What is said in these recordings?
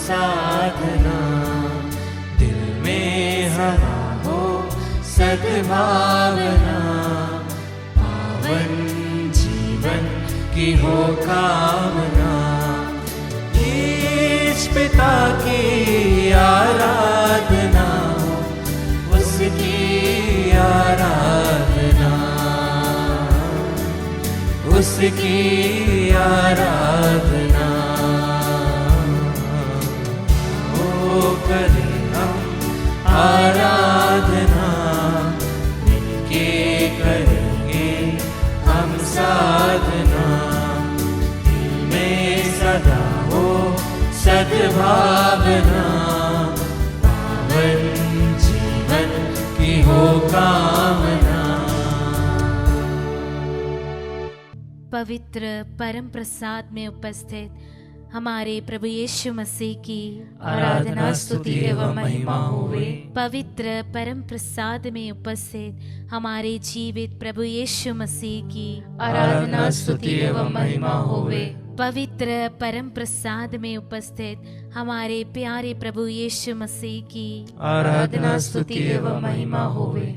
साधना, दिल में हवा हो सद्भावना, पावन जीवन की हो कामना। ईश पिता की आराधना, उसकी आराधना, उसकी आराधना। ओ करें हम आराधना, मिलके करेंगे हम साधना, दिल में सदा हो सद्भावना, पावन जीवन की हो कामना। पवित्र परम प्रसाद में उपस्थित हमारे प्रभु यीशु मसीह की आराधना स्तुति एवं महिमा होवे। पवित्र परम प्रसाद में उपस्थित हमारे जीवित प्रभु यीशु मसीह की आराधना स्तुति एवं महिमा होवे। पवित्र परम प्रसाद में उपस्थित हमारे प्यारे प्रभु यीशु मसीह की आराधना स्तुति एवं महिमा होवे।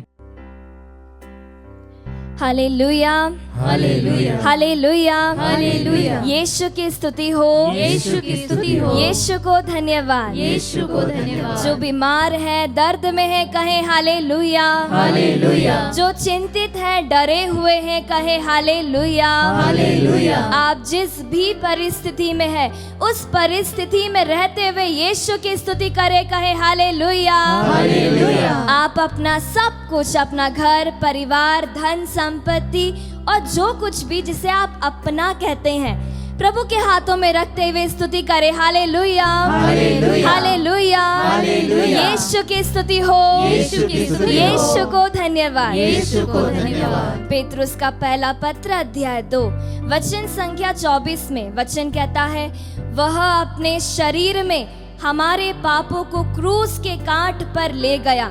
Hallelujah, hallelujah, hallelujah, hallelujah. यीशु की स्तुति हो, यीशु की स्तुति हो, यीशु को धन्यवाद, यीशु को धन्यवाद। जो बीमार है, दर्द में है, कहे हालेलुया, हालेलुया। जो चिंतित है, डरे हुए हैं, कहे हालेलुया, हालेलुया। आप जिस भी परिस्थिति में है, उस परिस्थिति में रहते हुए यीशु की स्तुति करे, कहे हालेलुया, हालेलुया। आप अपना सब कुछ, अपना घर, परिवार, धन संपत्ति और जो कुछ भी जिसे आप अपना कहते हैं, प्रभु के हाथों में रखते हुए स्तुति करे, हालेलुया, हालेलुया, हालेलुया, हालेलुया। यीशु की स्तुति हो, यीशु की स्तुति हो, यीशु को धन्यवाद, यीशु को धन्यवाद। पेतरुस का पहला पत्र अध्याय 2 वचन संख्या 24 में वचन कहता है, वह अपने शरीर में हमारे पापों को क्रूस के कांट पर ले गया,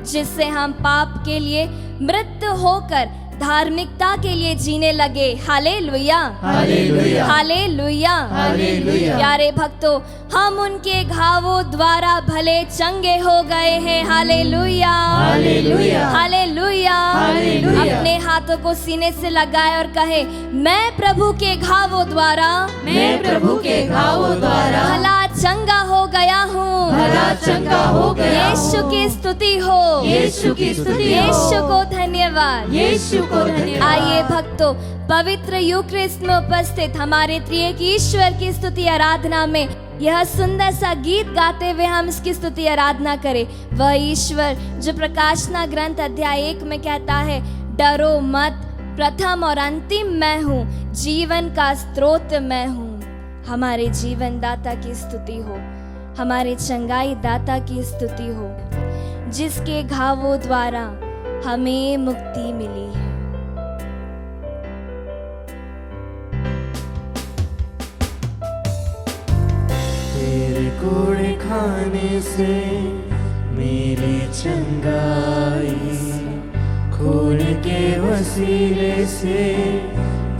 जिससे हम पाप के लिए मृत होकर धार्मिकता के लिए जीने लगे। Hallelujah, hallelujah, hallelujah, hallelujah. प्यारे भक्तों, हम उनके घावों द्वारा भले चंगे हो गए हैं। Hallelujah, hallelujah, hallelujah. हालेलुया। अपने हाथों को सीने से लगाए और कहे, मैं प्रभु के घावों द्वारा, मैं प्रभु के घावों द्वारा भला चंगा हो गया हूँ, भला चंगा हो गया हूँ। यीशु की स्तुति हो, यीशु की स्तुति हो, यीशु को धन्यवाद, यीशु को धन्यवाद। आइए भक्तों, पवित्र यूक्रिस्ट में उपस्थित हमारे त्रिएक ईश्वर की स्तुति आराधना में यह सुंदर सा गीत गाते हुए हम इसकी स्तुति आराधना करें। वह ईश्वर जो प्रकाशना ग्रंथ अध्याय 1 में कहता है, डरो मत, प्रथम और अंतिम मैं हूँ, जीवन का स्रोत मैं हूँ। हमारे जीवन दाता की स्तुति हो, हमारे चंगाई दाता की स्तुति हो, जिसके घावों द्वारा हमें मुक्ति मिली है। तेरे कोड़े खाने से मेरी चंगाई, खून के वसीले से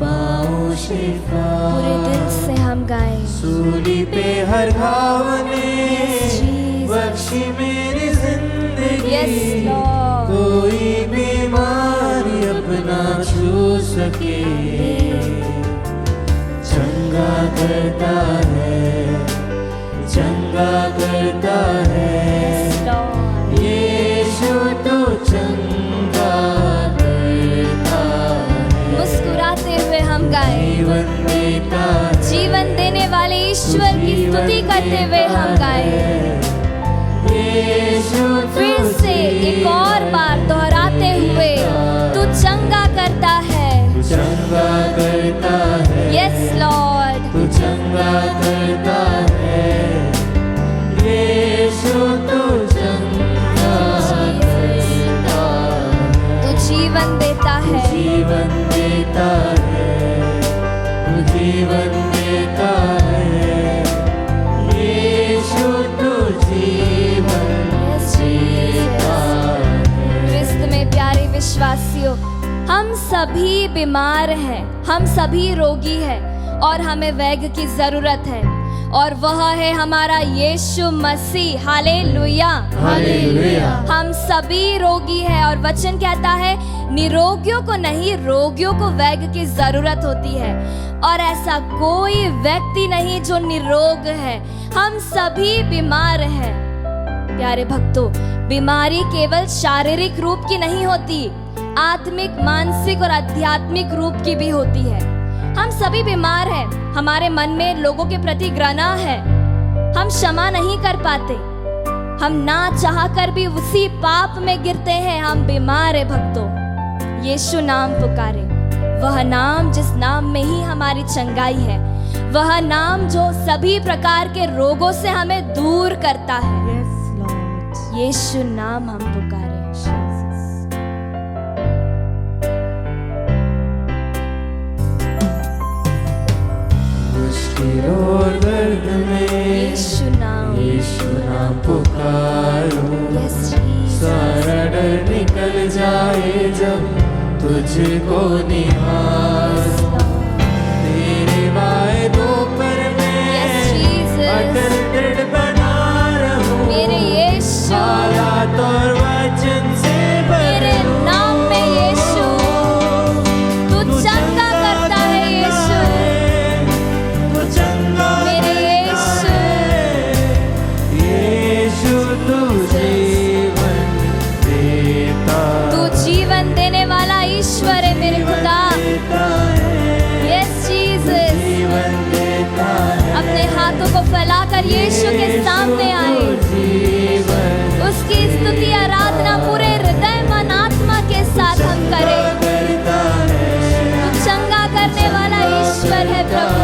पाऊं शिफा। पूरे दिल से हम गाएं, सूली पे हर घाव ने बख्शी मेरी जिंदगी। Yes, Lord. कोई बीमारी अपना छू सके, चंगा करता है, चंगा करता है। यीशु तो चंगा करता है। मुस्कुराते हुए हम गाएं, जीवन देता है, जीवन देने वाले ईश्वर की स्तुति करते हुए हम गाएं। फिर से एक और बार दोहराते हुए, तू चंगा करता है, तू चंगा करता है। यस लॉर्ड, तू चंगा करता है। यीशु तू चंगा करता है। तू जीवन देता है, जीवन देता है, तू जीवन देता है। यीशु तू जीवन देता है। क्रिस्त में प्यारे विश्वासियों, हम सभी बीमार हैं, हम सभी रोगी हैं और हमें वैद्य की जरूरत है। और वह है हमारा यीशु मसीह। हालेलुया। हालेलुया। हम सभी रोगी हैं और वचन कहता है निरोगियों को नहीं, रोगियों को वैद्य की जरूरत होती है। और ऐसा कोई व्यक्ति नहीं जो निरोग है, हम सभी बीमार हैं। प्यारे भक्तों, बीमारी केवल शारीरिक रूप की नहीं होती, आत्मिक, मानसिक और आध्यात्मिक रूप की भी होती है। हम सभी बीमार हैं। हमारे मन में लोगों के प्रति घृणा है, हम क्षमा नहीं कर पाते, हम ना चाह कर भी उसी पाप में गिरते हैं। हम बीमार हैं भक्तों। यीशु नाम पुकारे, वह नाम जिस नाम में ही हमारी चंगाई है, वह नाम जो सभी प्रकार के रोगों से हमें दूर करता है। यीशु नाम हम पुकारे। मुश्किल और दर्द में यीशु नाम पुकारो, Yes, Jesus. सारा डर निकल जाए जब तुझको निहारो। तेरे वायदों पर मैं Yes, Jesus. अटल दृढ़ बना रहूं, मेरे यीशु, हालात और वचन से मेरे नाम में यीशु, तू चंगा करता है यीशु, तू चंगा मेरे यीशु। यीशु तू जीवन देता, तू जीवन देने वाला ईश्वर है मेरे खुदा। Yes Jesus. जीवन देता है, अपने हाथों को फैलाकर यीशु के सामने आए, जीवन उसकी स्तुति आराधना पूरे हृदय मन आत्मा के साथ हम करें। करता है, तू चंगा करने वाला ईश्वर है प्रभु।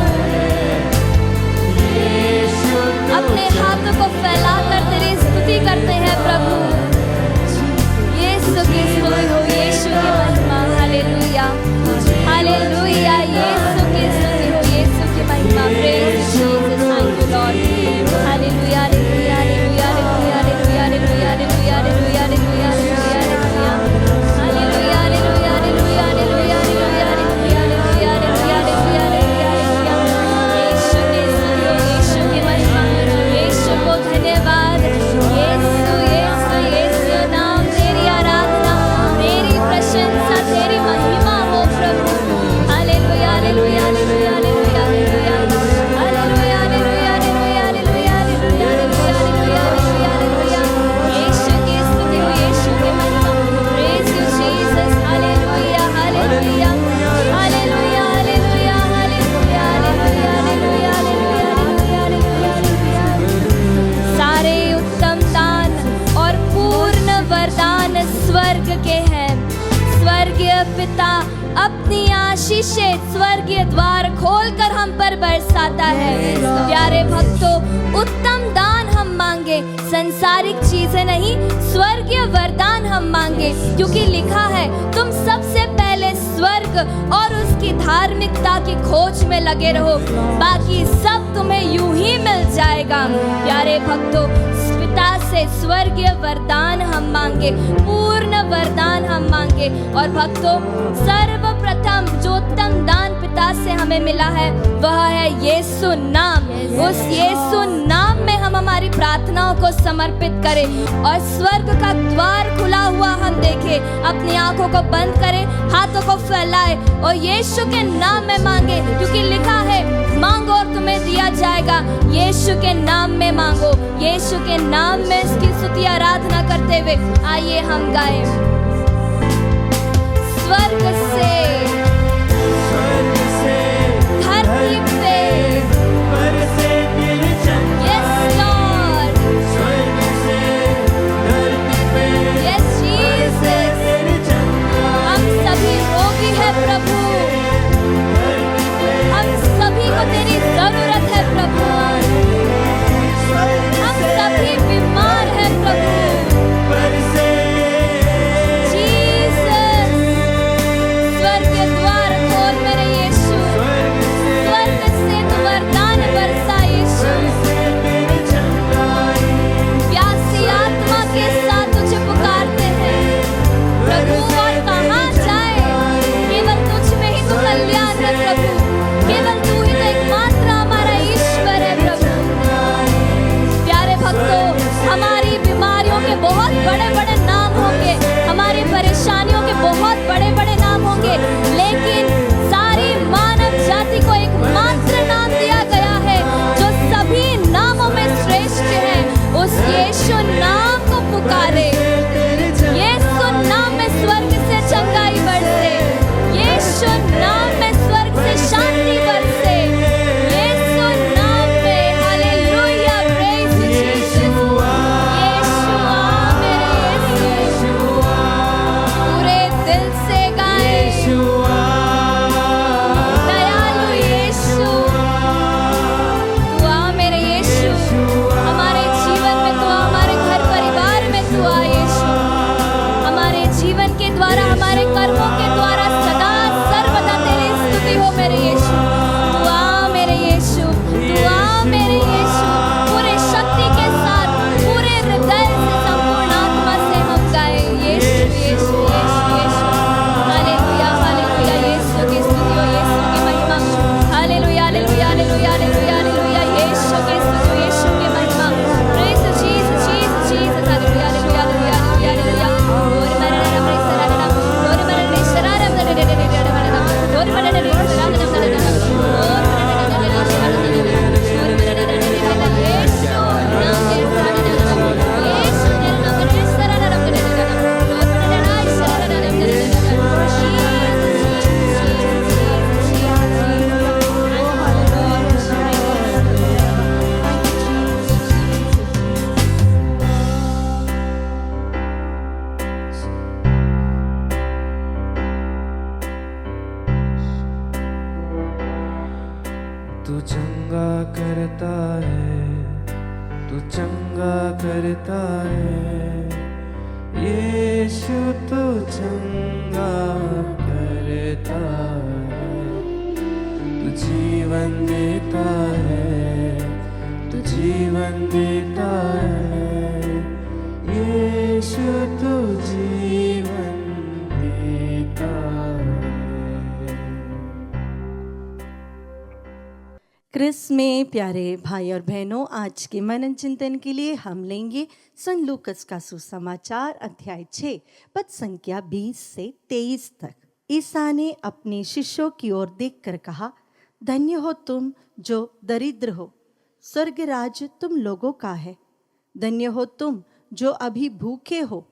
यीशु तू अपने हाथों को फैलाकर तेरी स्तुति करते हैं प्रभु। यीशु की स्तुति हो, यीशु की महिमा। Hallelujah, hallelujah. यीशु की स्तुति हो, यीशु की महिमा। Praise you Jesus, thank you Lord. Hallelujah, hallelujah, hallelujah, hallelujah, hallelujah, hallelujah, hallelujah, hallelujah, hallelujah, hallelujah, hallelujah, hallelujah, hallelujah, hallelujah, hallelujah, hallelujah, hallelujah, hallelujah, hallelujah. यीशु की स्तुति हो, यीशु की महिमा। यीशु को धन्यवाद। यीशु, यीशु, यीशु नाम, तेरी आराधना, तेरी प्रशंसा, तेरी महिमा हो प्रभु। Hallelujah, hallelujah, hallelujah, hallelujah, hallelujah, hallelujah, hallelujah, hallelujah, hallelujah, hallelujah, hallelujah, hallelujah, hallelujah. यीशु की स्तुति हो, यीशु की महिमा। Praise you Jesus. Hallelujah, hallelujah, hallelujah, hallelujah, hallelujah, hallelujah, hallelujah, hallelujah, hallelujah, hallelujah. सारे उत्तम दान और पूर्ण वरदान स्वर्ग के हैं। स्वर्गीय पिता अपनी आशीषें स्वर्गीय द्वार खोलकर हम पर बरसाता है। प्यारे भक्तों, उत्तम दान हम मांगे, संसारिक चीजें नहीं, स्वर्गीय वरदान हम मांगे, क्योंकि लिखा है तुम सबसे पहले स्वर्ग और उसकी धार्मिकता की खोज में लगे रहो, बाकी सब तुम्हें यूं ही मिल जाएगा। प्यारे भक्तों, पिता से स्वर्गीय वरदान हम मांगे, पूर्ण वरदान हम मांगे। और भक्तों, सर्वप्रथम जो उत्तम दान पिता से हमें मिला है वह है यीशु नाम। उस यीशु नाम में हम हमारी प्रार्थनाओं को समर्पित करें और स्वर्ग का द्वार खुला हुआ हम देखें। अपनी आंखों को बंद करें, हाथों को फैलाएं और यीशु के नाम में मांगे, क्योंकि लिखा है मांगो और तुम्हें दिया जाएगा। यीशु के नाम में मांगो, यीशु के नाम में इसकी स्तुति आराधना करते हुए आइए हम गाएं। स्वर्ग से धरती पे, बरसे तेरे चंगा, यस लॉर्ड, स्वर्ग से धरती पे यस जीसस। तेरे चंगा, हम सभी रोगी हैं प्रभु, हम सभी को तेरी जरूरत है प्रभु, हम सभी बीमार हैं प्रभु। बरसे जीसस, स्वर्ग तू चंगा करता है, यीशु तू चंगा करता है, तू जीवन देता है, तू जीवन देता है, यीशु तू जीवन देता है। क्रिस में प्यारे भाई और बहनों, आज के मनन चिंतन के लिए हम लेंगे संत लूकस का सुसमाचार अध्याय 6 पद संख्या 20 से 23 तक। ईसा ने अपने शिष्यों की ओर देखकर कहा, धन्य हो तुम जो दरिद्र हो, स्वर्ग राज्य तुम लोगों का है। धन्य हो तुम जो अभी भूखे हो,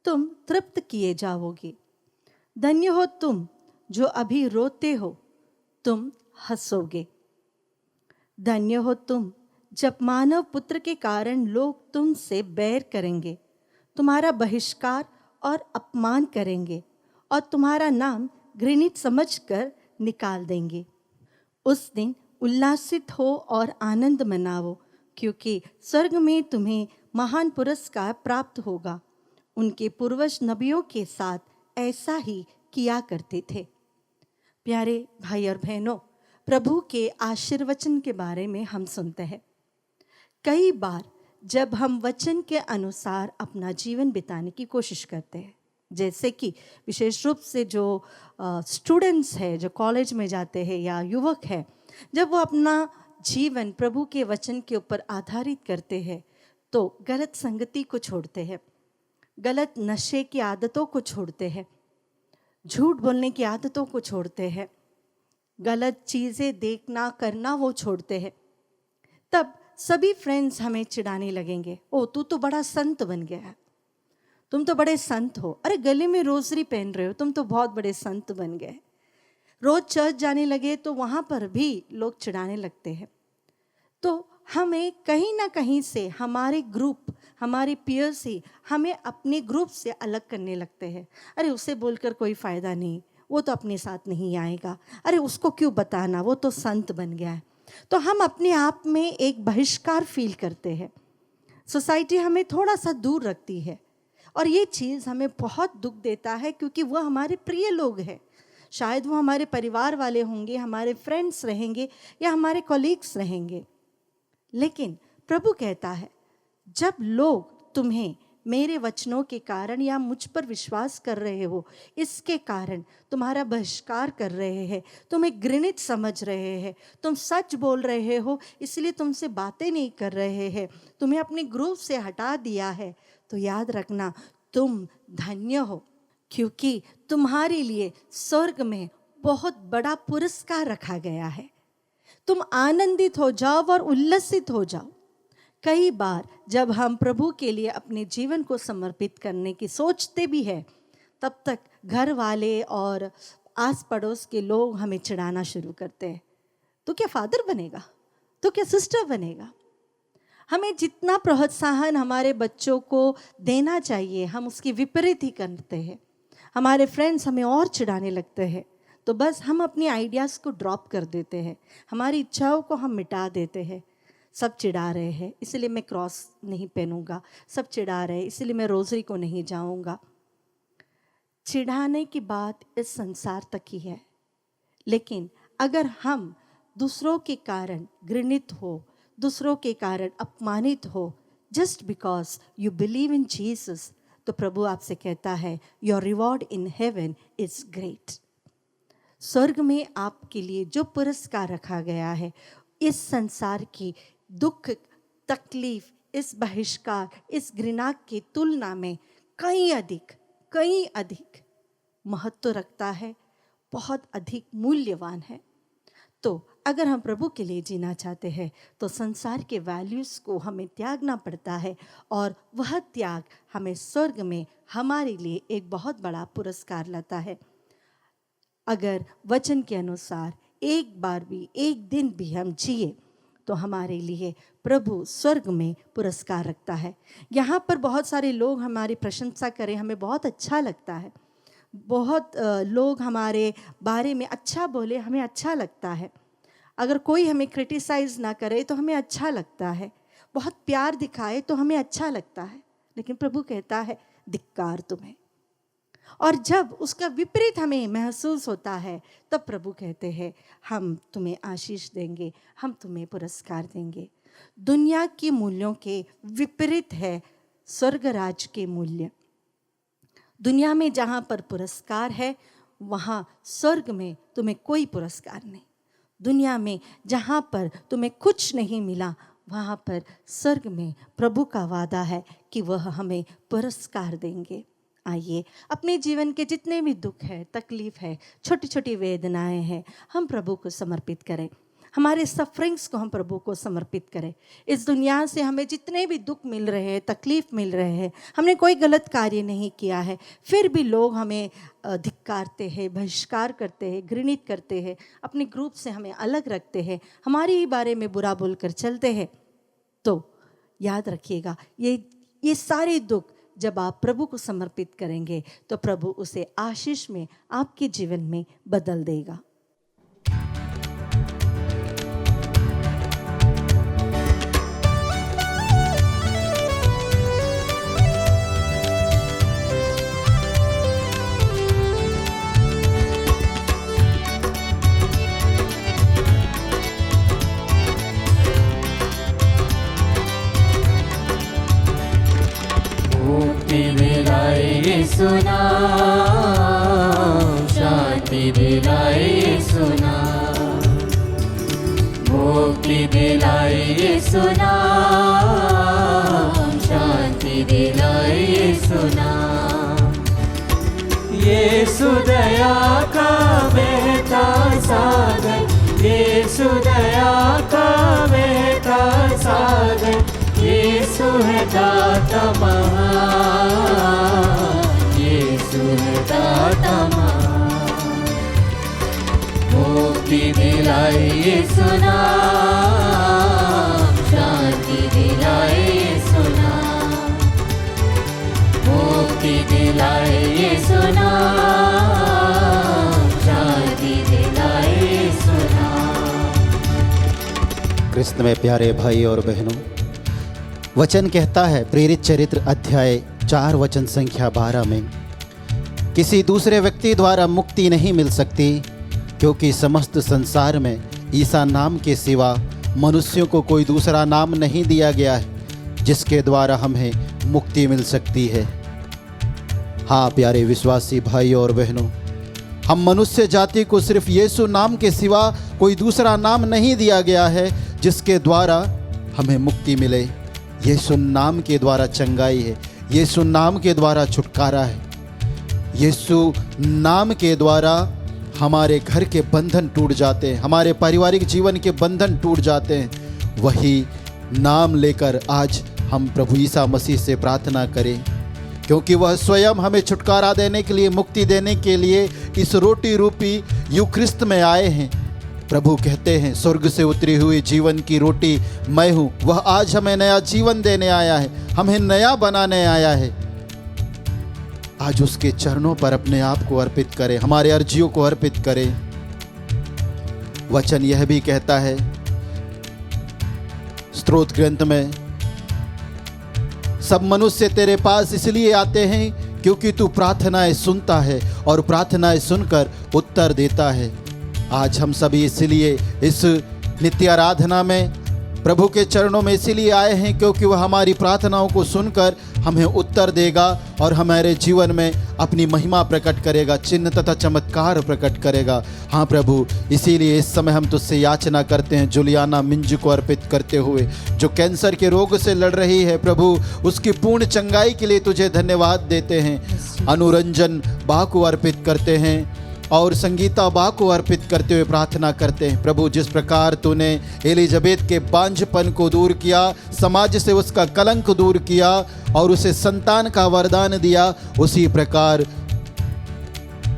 तुम तृप्त किए जाओगे। धन्य हो तुम जो अभी रोते हो, तुम हंसोगे। धन्य हो तुम जब मानव पुत्र के कारण लोग तुमसे बैर करेंगे, तुम्हारा बहिष्कार और अपमान करेंगे और तुम्हारा नाम घृणित समझकर निकाल देंगे। उस दिन उल्लासित हो और आनंद मनाओ, क्योंकि स्वर्ग में तुम्हें महान पुरस्कार प्राप्त होगा। उनके पूर्वज नबियों के साथ ऐसा ही किया करते थे। प्यारे भाई और बहनों, प्रभु के आशीर्वचन के बारे में हम सुनते हैं। कई बार जब हम वचन के अनुसार अपना जीवन बिताने की कोशिश करते हैं, जैसे कि विशेष रूप से जो स्टूडेंट्स हैं, जो कॉलेज में जाते हैं या युवक हैं, जब वो अपना जीवन प्रभु के वचन के ऊपर आधारित करते हैं तो गलत संगति को छोड़ते हैं, गलत नशे की आदतों को छोड़ते हैं, झूठ बोलने की आदतों को छोड़ते हैं, गलत चीज़ें देखना करना वो छोड़ते हैं। तब सभी फ्रेंड्स हमें चिढ़ाने लगेंगे, ओ तू तो बड़ा संत बन गया है, तुम तो बड़े संत हो, अरे गले में रोजरी पहन रहे हो, तुम तो बहुत बड़े संत बन गए। रोज चर्च जाने लगे तो वहाँ पर भी लोग चिढ़ाने लगते हैं। तो हमें कहीं ना कहीं से हमारे ग्रुप, हमारे पीयर्स ही हमें अपने ग्रुप से अलग करने लगते हैं। अरे उसे बोलकर कोई फ़ायदा नहीं, वो तो अपने साथ नहीं आएगा, अरे उसको क्यों बताना, वो तो संत बन गया है। तो हम अपने आप में एक बहिष्कार फील करते हैं। सोसाइटी हमें थोड़ा सा दूर रखती है और ये चीज़ हमें बहुत दुख देता है, क्योंकि वो हमारे प्रिय लोग हैं। शायद वो हमारे परिवार वाले होंगे, हमारे फ्रेंड्स रहेंगे या हमारे कॉलीग्स रहेंगे। लेकिन प्रभु कहता है, जब लोग तुम्हें मेरे वचनों के कारण या मुझ पर विश्वास कर रहे हो, इसके कारण तुम्हारा बहिष्कार कर रहे हैं, तुम्हें घृणित समझ रहे हैं, तुम सच बोल रहे हो इसलिए तुमसे बातें नहीं कर रहे हैं, तुम्हें अपने ग्रुप से हटा दिया है, तो याद रखना तुम धन्य हो, क्योंकि तुम्हारे लिए स्वर्ग में बहुत बड़ा पुरस्कार रखा गया है। तुम आनंदित हो जाओ और उल्लसित हो जाओ। कई बार जब हम प्रभु के लिए अपने जीवन को समर्पित करने की सोचते भी हैं, तब तक घर वाले और आस पड़ोस के लोग हमें चिढ़ाना शुरू करते हैं, तो क्या फादर बनेगा, तो क्या सिस्टर बनेगा। हमें जितना प्रोत्साहन हमारे बच्चों को देना चाहिए, हम उसके विपरीत ही करते हैं। हमारे फ्रेंड्स हमें और चिढ़ाने लगते हैं, तो बस हम अपनी आइडियाज़ को ड्रॉप कर देते हैं, हमारी इच्छाओं को हम मिटा देते हैं। सब चिढ़ा रहे हैं इसलिए मैं क्रॉस नहीं पहनूंगा, सब चिढ़ा रहे हैं इसलिए मैं रोज़री को नहीं जाऊंगा। चिढ़ाने की बात इस संसार तक ही है, लेकिन अगर हम दूसरों के कारण घृणित हो, दूसरों के कारण अपमानित हो, just because you believe in Jesus, तो प्रभु आपसे कहता है your reward in heaven is great. स्वर्ग में आपके लिए जो पुरस्कार रखा गया है, इस संसार की दुख, तकलीफ, इस बहिष्कार, इस घृणा की तुलना में कहीं अधिक महत्व रखता है, बहुत अधिक मूल्यवान है। तो अगर हम प्रभु के लिए जीना चाहते हैं तो संसार के वैल्यूज़ को हमें त्यागना पड़ता है, और वह त्याग हमें स्वर्ग में हमारे लिए एक बहुत बड़ा पुरस्कार लाता है। अगर वचन के अनुसार एक बार भी, एक दिन भी हम जिए तो हमारे लिए प्रभु स्वर्ग में पुरस्कार रखता है। यहाँ पर बहुत सारे लोग हमारी प्रशंसा करें, हमें बहुत अच्छा लगता है, बहुत लोग हमारे बारे में अच्छा बोले, हमें अच्छा लगता है। अगर कोई हमें क्रिटिसाइज़ ना करे तो हमें अच्छा लगता है। बहुत प्यार दिखाए तो हमें अच्छा लगता है, लेकिन प्रभु कहता है धिक्कार तुम्हें। और जब उसका विपरीत हमें महसूस होता है तब प्रभु कहते हैं हम तुम्हें आशीष देंगे, हम तुम्हें पुरस्कार देंगे। दुनिया के मूल्यों के विपरीत है स्वर्ग राज के मूल्य। दुनिया में जहाँ पर पुरस्कार है वहाँ स्वर्ग में तुम्हें कोई पुरस्कार नहीं। दुनिया में जहाँ पर तुम्हें कुछ नहीं मिला वहाँ पर स्वर्ग में प्रभु का वादा है कि वह हमें पुरस्कार देंगे। आइए अपने जीवन के जितने भी दुख है, तकलीफ है, छोटी छोटी वेदनाएं हैं, हम प्रभु को समर्पित करें। हमारे सफरिंग्स को हम प्रभु को समर्पित करें। इस दुनिया से हमें जितने भी दुख मिल रहे हैं, तकलीफ मिल रहे हैं, हमने कोई गलत कार्य नहीं किया है, फिर भी लोग हमें धिक्कारते हैं, बहिष्कार करते हैं, घृणित करते हैं, अपने ग्रुप से हमें अलग रखते हैं, हमारे ही बारे में बुरा बोलकर चलते हैं, तो याद रखिएगा ये सारे दुख जब आप प्रभु को समर्पित करेंगे तो प्रभु उसे आशीष में आपके जीवन में बदल देगा। सुना शांति दिलाए सुना, मुक्ति दिलाए सुना, शांति दिलाए सुना। यीशु दया का बहता सागर, यीशु दया का बहता सागर, यीशु है दाता महान, यीशु है दाता महान। मुक्ति दिलाए सुना, शांति दिलाए सुना, मुक्ति दिलाए सुना, शांति दिलाए सुना। कृष्ण में प्यारे भाई और बहनों, वचन कहता है प्रेरित चरित्र अध्याय 4 वचन संख्या 12 में, किसी दूसरे व्यक्ति द्वारा मुक्ति नहीं मिल सकती, क्योंकि समस्त संसार में ईसा नाम के सिवा मनुष्यों को कोई दूसरा नाम नहीं दिया गया है जिसके द्वारा हमें मुक्ति मिल सकती है। हाँ प्यारे विश्वासी भाई और बहनों, हम मनुष्य जाति को सिर्फ यीशु नाम के सिवा कोई दूसरा नाम नहीं दिया गया है जिसके द्वारा हमें मुक्ति मिले। यीशु नाम के द्वारा चंगाई है, यीशु नाम के द्वारा छुटकारा है, यीशु नाम के द्वारा हमारे घर के बंधन टूट जाते हैं, हमारे पारिवारिक जीवन के बंधन टूट जाते हैं। वही नाम लेकर आज हम प्रभु ईसा मसीह से प्रार्थना करें, क्योंकि वह स्वयं हमें छुटकारा देने के लिए, मुक्ति देने के लिए इस रोटी रूपी यूक्रिस्त में आए हैं। प्रभु कहते हैं स्वर्ग से उतरी हुई जीवन की रोटी मैं हूँ। वह आज हमें नया जीवन देने आया है, हमें नया बनाने आया है। आज उसके चरणों पर अपने आप को अर्पित करें, हमारे अर्जियों को अर्पित करें। वचन यह भी कहता है स्तोत्र ग्रंथ में, सब मनुष्य तेरे पास इसलिए आते हैं क्योंकि तू प्रार्थनाएं सुनता है और प्रार्थनाएं सुनकर उत्तर देता है। आज हम सभी इसलिए इस नित्य आराधना में प्रभु के चरणों में इसीलिए आए हैं क्योंकि वह हमारी प्रार्थनाओं को सुनकर हमें उत्तर देगा और हमारे जीवन में अपनी महिमा प्रकट करेगा, चिन्ह तथा चमत्कार प्रकट करेगा। हाँ प्रभु, इसीलिए इस समय हम तुझसे याचना करते हैं जुलियाना मिंजू को अर्पित करते हुए, जो कैंसर के रोग से लड़ रही है। प्रभु, उसकी पूर्ण चंगाई के लिए तुझे धन्यवाद देते हैं। अनुरंजन बा को अर्पित करते हैं और संगीता बा को अर्पित करते हुए प्रार्थना करते हैं। प्रभु, जिस प्रकार तूने एलिजाबेथ के बांझपन को दूर किया, समाज से उसका कलंक दूर किया और उसे संतान का वरदान दिया, उसी प्रकार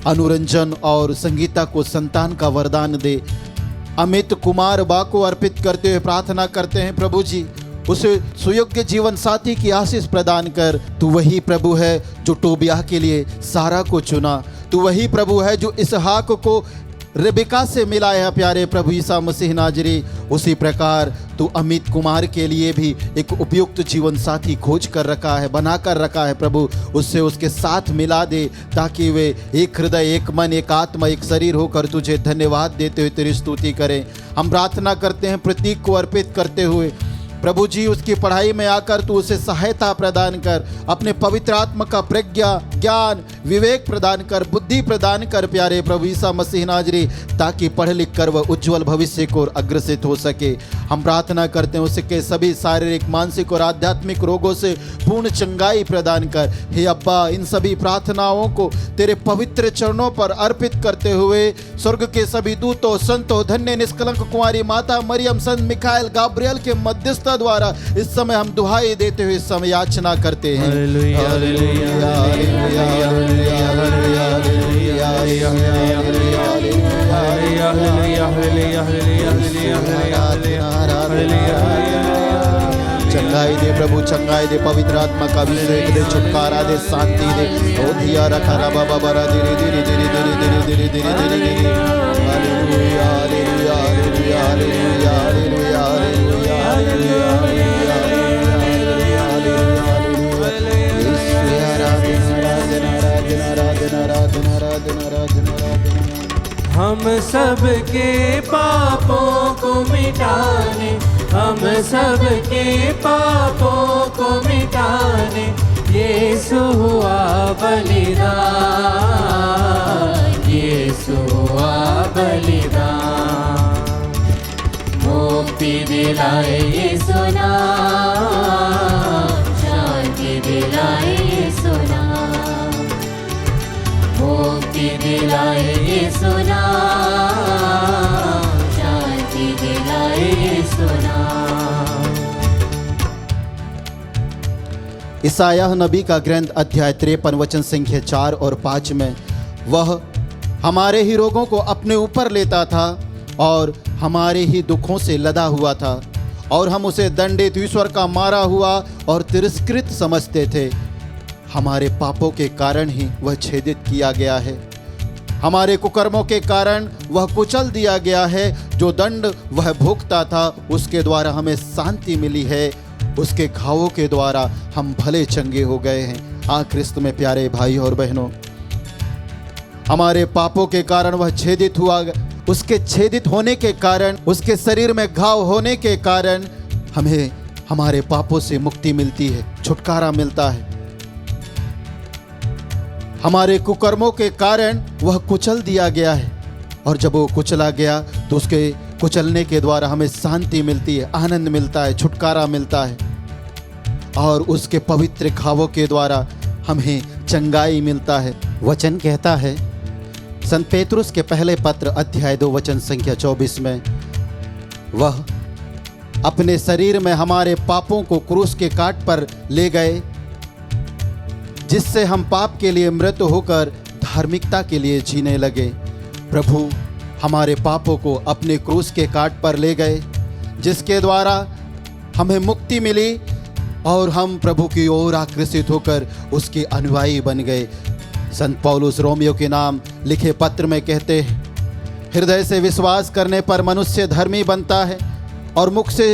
अनुरंजन और संगीता को संतान का वरदान दे। अमित कुमार बा को अर्पित करते हुए प्रार्थना करते हैं प्रभु जी, उसे सुयोग्य जीवन साथी की आशीष प्रदान कर। तू वही प्रभु है जो टोबिया के लिए सारा को चुना, तू वही प्रभु है जो इसहाक को रेबिका से मिला है प्यारे प्रभु यीशु मसीह नाजरी, उसी प्रकार तू अमित कुमार के लिए भी एक उपयुक्त जीवन साथी खोज कर रखा है, बना कर रखा है प्रभु। उससे उसके साथ मिला दे ताकि वे एक हृदय, एक मन, एक आत्मा, एक शरीर होकर तुझे धन्यवाद देते हुए तेरी स्तुति करें। हम प्रार्थना करते हैं प्रतीक को अर्पित करते हुए प्रभु जी, उसकी पढ़ाई में आकर तू उसे सहायता प्रदान कर, अपने पवित्र आत्मा का प्रज्ञा, ज्ञान, विवेक प्रदान कर, बुद्धि प्रदान कर प्यारे प्रभु यीशु मसीह नाजरी, ताकि पढ़ लिख कर वह उज्जवल भविष्य को अग्रसित हो सके। हम प्रार्थना करते हैं उसके सभी शारीरिक, मानसिक और आध्यात्मिक रोगों से पूर्ण चंगाई प्रदान कर। हे अब्बा, इन सभी प्रार्थनाओं को तेरे पवित्र चरणों पर अर्पित करते हुए स्वर्ग के सभी दूतों, संतों, धन्य निष्कलंक कुमारी माता मरियम, संत मिखाएल, गाब्रियल के मध्यस्थता द्वारा इस समय हम दुहाई देते हुए इस समय याचना करते हैं। Hallelujah, hallelujah, hallelujah, hallelujah, hallelujah, चंगाई दे प्रभु, चंगाई दे, पवित्र आत्मा का अभिषेक दे, छुटकारा दे, शांति दे। ओ दिया रखा रा बाबा बरा धीरे धीरे धीरे धीरे धीरे धीरे धीरे धीरे धीरे। Hallelujah, hallelujah, hallelujah, hallelujah, hallelujah, hallelujah, hallelujah, हम सबके पापों को मिटाने, हम सबके पापों को मिटाने यीशु हुआ बलिदान, यीशु हुआ बलिदान। मुक्ति दिलाए यीशु नाम, शांति दिलाए यीशु नाम, मुक्ति दिलाए यीशु नाम, शांति दिलाए यीशु नाम। ईसायाह नबी का ग्रंथ अध्याय 53 वचन संख्या 4 और 5 में वह हमारे ही रोगों को अपने ऊपर लेता था और हमारे ही दुखों से लदा हुआ था, और हम उसे दंडित, ईश्वर का मारा हुआ और तिरस्कृत समझते थे। हमारे पापों के कारण ही वह छेदित किया गया है, हमारे कुकर्मों के कारण वह कुचल दिया गया है। जो दंड वह भुगता था उसके द्वारा हमें शांति मिली है, उसके घावों के द्वारा हम भले चंगे हो गए हैं। हाँ क्रिस्त में प्यारे भाई और बहनों, हमारे पापों के कारण वह छेदित हुआ, उसके छेदित होने के कारण, उसके शरीर में घाव होने के कारण हमें हमारे पापों से मुक्ति मिलती है, छुटकारा मिलता है। हमारे कुकर्मों के कारण वह कुचल दिया गया है, और जब वो कुचला गया तो उसके कुचलने के द्वारा हमें शांति मिलती है, आनंद मिलता है, छुटकारा मिलता है, और उसके पवित्र घावों के द्वारा हमें चंगाई मिलता है। वचन कहता है संत पेतरुस के पहले पत्र अध्याय 2 वचन संख्या 24 में, वह अपने शरीर में हमारे पापों को क्रूस के काट पर ले गए, जिससे हम पाप के लिए मृत होकर धार्मिकता के लिए जीने लगे। प्रभु हमारे पापों को अपने क्रूस के काट पर ले गए, जिसके द्वारा हमें मुक्ति मिली और हम प्रभु की ओर आकर्षित होकर उसके अनुयायी बन गए। संत पौलुस रोमियो के नाम लिखे पत्र में कहते हैं, हृदय से विश्वास करने पर मनुष्य धर्मी बनता है और मुख से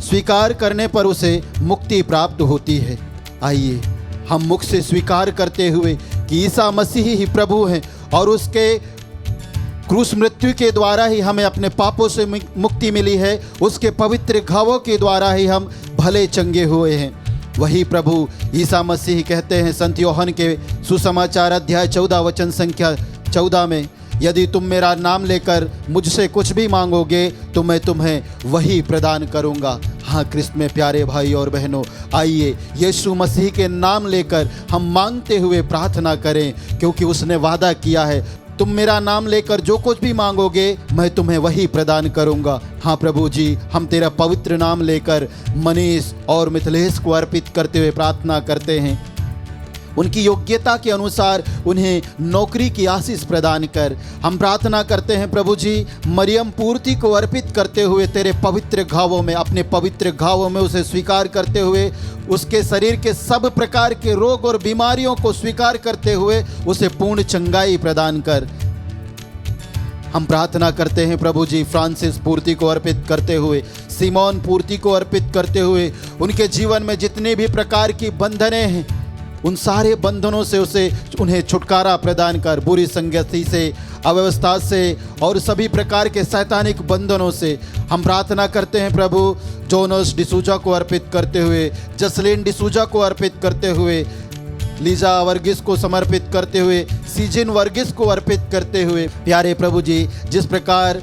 स्वीकार करने पर उसे मुक्ति प्राप्त होती है। आइए हम मुख से स्वीकार करते हुए कि ईसा मसीह ही प्रभु हैं और उसके क्रूस मृत्यु के द्वारा ही हमें अपने पापों से मुक्ति मिली है, उसके पवित्र घावों के द्वारा ही हम भले चंगे हुए हैं। वही प्रभु ईसा मसीह कहते हैं संत यूहन्ना के सुसमाचार अध्याय 14 वचन संख्या 14 में, यदि तुम मेरा नाम लेकर मुझसे कुछ भी मांगोगे तो मैं तुम्हें वही प्रदान करूंगा। हाँ क्रिस्त में प्यारे भाई और बहनों, आइए यीशु मसीह के नाम लेकर हम मांगते हुए प्रार्थना करें, क्योंकि उसने वादा किया है, तुम मेरा नाम लेकर जो कुछ भी मांगोगे मैं तुम्हें वही प्रदान करूंगा। हाँ प्रभु जी, हम तेरा पवित्र नाम लेकर मनीष और मिथिलेश को अर्पित करते हुए प्रार्थना करते हैं, उनकी योग्यता के अनुसार उन्हें नौकरी की आशीष प्रदान कर। हम प्रार्थना करते हैं प्रभु जी, मरियम पूर्ति को अर्पित करते हुए तेरे पवित्र घावों में, अपने पवित्र घावों में उसे स्वीकार करते हुए, उसके शरीर के सब प्रकार के रोग और बीमारियों को स्वीकार करते हुए उसे पूर्ण चंगाई प्रदान कर। हम प्रार्थना करते हैं प्रभु जी, फ्रांसिस पूर्ति को अर्पित करते हुए, सिमोन पूर्ति को अर्पित करते हुए, उनके जीवन में जितने भी प्रकार की बंधनें हैं उन सारे बंधनों से उन्हें छुटकारा प्रदान कर, बुरी संगति से, अव्यवस्था से और सभी प्रकार के शैतानिक बंधनों से हम प्रार्थना करते हैं प्रभु। जोनस डिसूजा को अर्पित करते हुए, जसलीन डिसूजा को अर्पित करते हुए, लीजा वर्गीस को समर्पित करते हुए, सीजिन वर्गीस को अर्पित करते हुए, प्यारे प्रभु जी, जिस प्रकार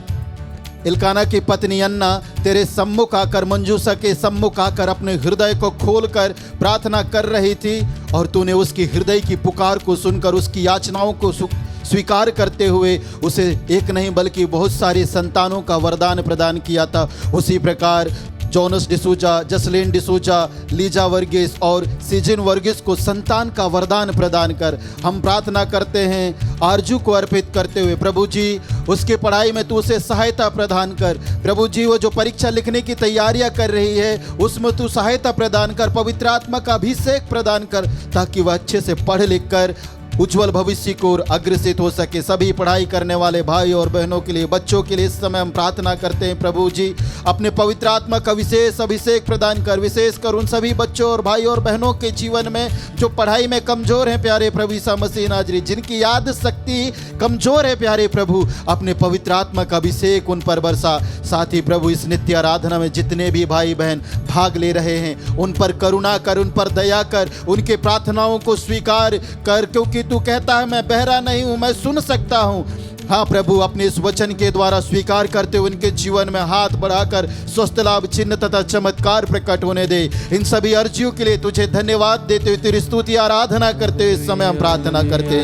इल्काना की पत्नी अन्ना तेरे सम्मुख आकर, मंजूसा के सम्मुख आकर अपने हृदय को खोलकर प्रार्थना कर रही थी और तूने उसकी हृदय की पुकार को सुनकर उसकी याचनाओं को स्वीकार करते हुए उसे एक नहीं बल्कि बहुत सारी संतानों का वरदान प्रदान किया था। उसी प्रकार जोनस डिसूजा, जसलीन डिसूजा, लीजा वर्गीस और सीजिन वर्गीस को संतान का वरदान प्रदान कर। हम प्रार्थना करते हैं आरजू को अर्पित करते हुए, प्रभु जी उसकी पढ़ाई में तू उसे सहायता प्रदान कर। प्रभु जी वो जो परीक्षा लिखने की तैयारियां कर रही है उसमें तू सहायता प्रदान कर, पवित्र आत्मा का अभिषेक प्रदान कर, ताकि वह अच्छे से पढ़ लिख कर उज्जवल भविष्य को ओर अग्रसित हो सके। सभी पढ़ाई करने वाले भाई और बहनों के लिए, बच्चों के लिए इस समय हम प्रार्थना करते हैं प्रभु जी, अपने पवित्र आत्मा का विशेष अभिषेक प्रदान कर, विशेष कर उन सभी बच्चों और भाई और बहनों के जीवन में जो पढ़ाई में कमजोर हैं प्यारे प्रभु ईसा मसीह नाजरी, जिनकी याद शक्ति कमजोर है प्यारे प्रभु, अपने पवित्र आत्मा का अभिषेक उन पर बरसा। साथ ही प्रभु इस नित्य आराधना में जितने भी भाई बहन भाग ले रहे हैं उन पर करुणा कर, उन पर दया कर, उनके प्रार्थनाओं को स्वीकार कर, क्योंकि तू कहता है मैं बहरा नहीं हूं, मैं सुन सकता हूं। हाँ प्रभु, अपने इस वचन के द्वारा स्वीकार करते हुए उनके जीवन में हाथ बढ़ाकर स्वस्थ लाभ, चिन्ह तथा चमत्कार प्रकट होने दे। इन सभी अर्जियों के लिए तुझे धन्यवाद देते हुए तेरी स्तुति आराधना करते हुए इस समय हम प्रार्थना करते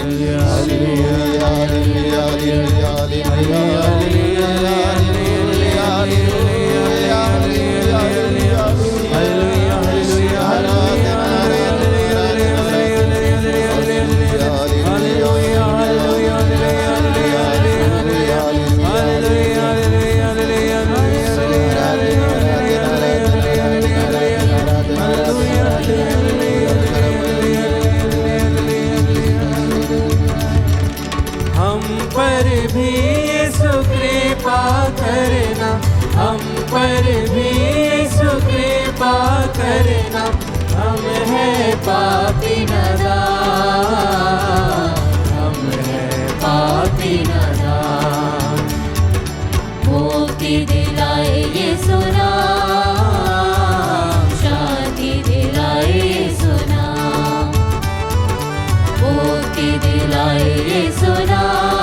पर भी यीशु कृपा करना, हम हैं पापी नादान, हम हैं पापी नादान। मुक्ति दिलाए यीशु नाम, शांति दिलाए यीशु नाम, मुक्ति दिलाए यीशु नाम,